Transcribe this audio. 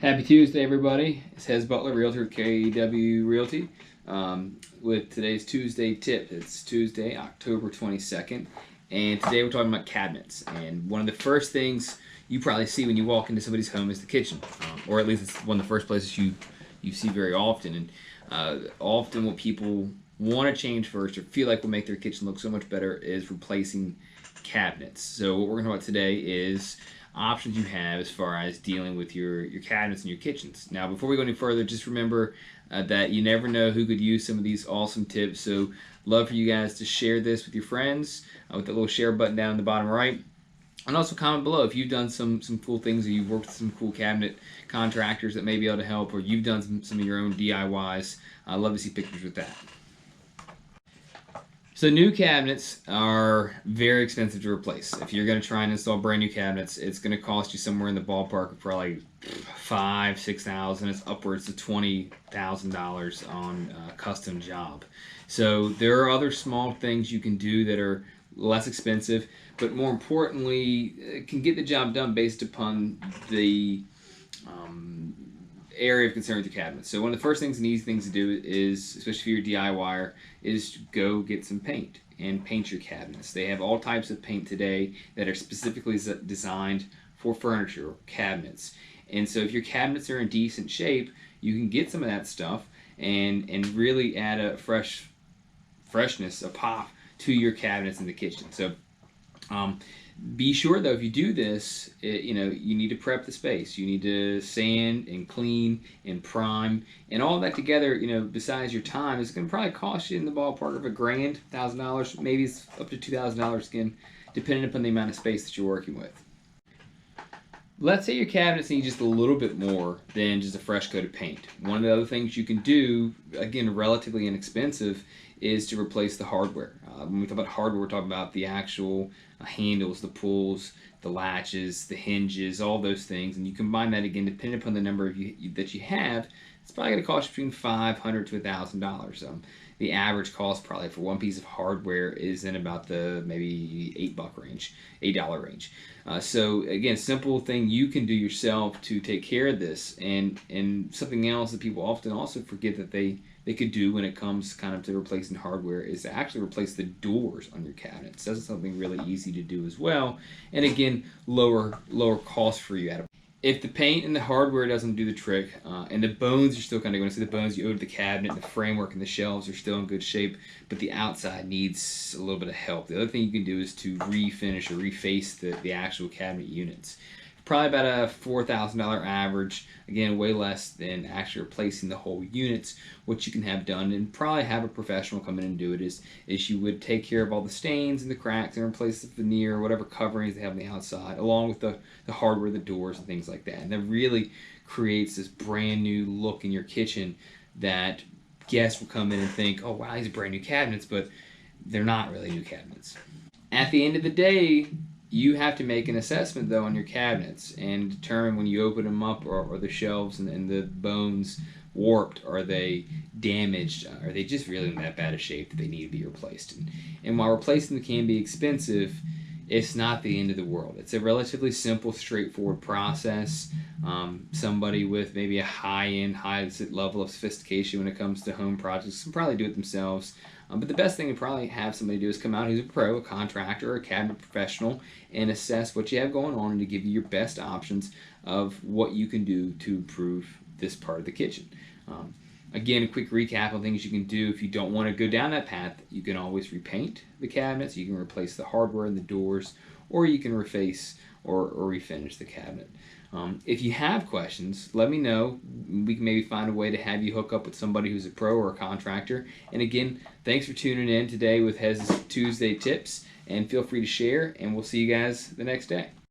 Happy Tuesday, everybody. It's Hez Butler, Realtor at KW Realty, with today's Tuesday tip. It's Tuesday, October 22nd, and today we're talking about cabinets. And one of the first things you probably see when you walk into somebody's home is the kitchen, or at least it's one of the first places you see very often. And often what people want to change first or feel like will make their kitchen look so much better is replacing cabinets. So what we're going to talk about today is options you have as far as dealing with your cabinets and your kitchens. Now, before we go any further, just remember that you never know who could use some of these awesome tips. So love for you guys to share this with your friends with the little share button down in the bottom right. And also comment below if you've done some cool things, or you've worked with some cool cabinet contractors that may be able to help, or you've done some of your own DIYs. I'd love to see pictures with that. So new cabinets are very expensive to replace. If you're going to try and install brand new cabinets, it's going to cost you somewhere in the ballpark of probably $5,000-6,000. It's upwards to $20,000 on a custom job. So there are other small things you can do that are less expensive, but more importantly, can get the job done based upon the area of concern with your cabinets. So one of the first things and easy things to do is, especially if you're a DIYer, is to go get some paint and paint your cabinets. They have all types of paint today that are specifically designed for furniture or cabinets. And so if your cabinets are in decent shape, you can get some of that stuff and really add a freshness, a pop to your cabinets in the kitchen. So be sure though, if you do this, you need to prep the space. You need to sand and clean and prime, and all that together, besides your time, is going to probably cost you in the ballpark of $1,000, $1,000, maybe it's up to $2,000 again, depending upon the amount of space that you're working with. Let's say your cabinets need just a little bit more than just a fresh coat of paint. One of the other things you can do, again, relatively inexpensive, is to replace the hardware. When we talk about hardware, we're talking about the actual handles, the pulls, the latches, the hinges, all those things. And you combine that, again, depending upon the number that you have, it's probably going to cost between $500 to $1,000. The average cost probably for one piece of hardware is in about the maybe $8 range. So again, simple thing you can do yourself to take care of this, and something else that people often also forget that they could do when it comes kind of to replacing hardware is to actually replace the doors on your cabinets. That's something really easy to do as well, and again, lower cost for you. If the paint and the hardware doesn't do the trick, and the bones are still kind of going to see the bones you owe to the cabinet, the framework and the shelves are still in good shape, but the outside needs a little bit of help. The other thing you can do is to refinish or reface the actual cabinet units. Probably about a $4,000 average. Again, way less than actually replacing the whole units. What you can have done, and probably have a professional come in and do it, is you would take care of all the stains and the cracks and replace the veneer, whatever coverings they have on the outside, along with the hardware, the doors, and things like that. And that really creates this brand new look in your kitchen that guests will come in and think, oh wow, these are brand new cabinets, but they're not really new cabinets. At the end of the day, you have to make an assessment though on your cabinets and determine when you open them up, are the shelves and the bones warped, are they damaged, are they just really in that bad a shape that they need to be replaced. And while replacing them can be expensive, it's not the end of the world. It's a relatively simple, straightforward process. Somebody with maybe a high level of sophistication when it comes to home projects can probably do it themselves. But the best thing to probably have somebody do is come out who's a pro, a contractor, or a cabinet professional, and assess what you have going on and to give you your best options of what you can do to improve this part of the kitchen. Again, a quick recap on things you can do if you don't want to go down that path. You can always repaint the cabinets, you can replace the hardware and the doors, or you can reface or refinish the cabinet. If you have questions, let me know. We can maybe find a way to have you hook up with somebody who's a pro or a contractor. And again, thanks for tuning in today with Hez's Tuesday Tips, and feel free to share, and we'll see you guys the next day.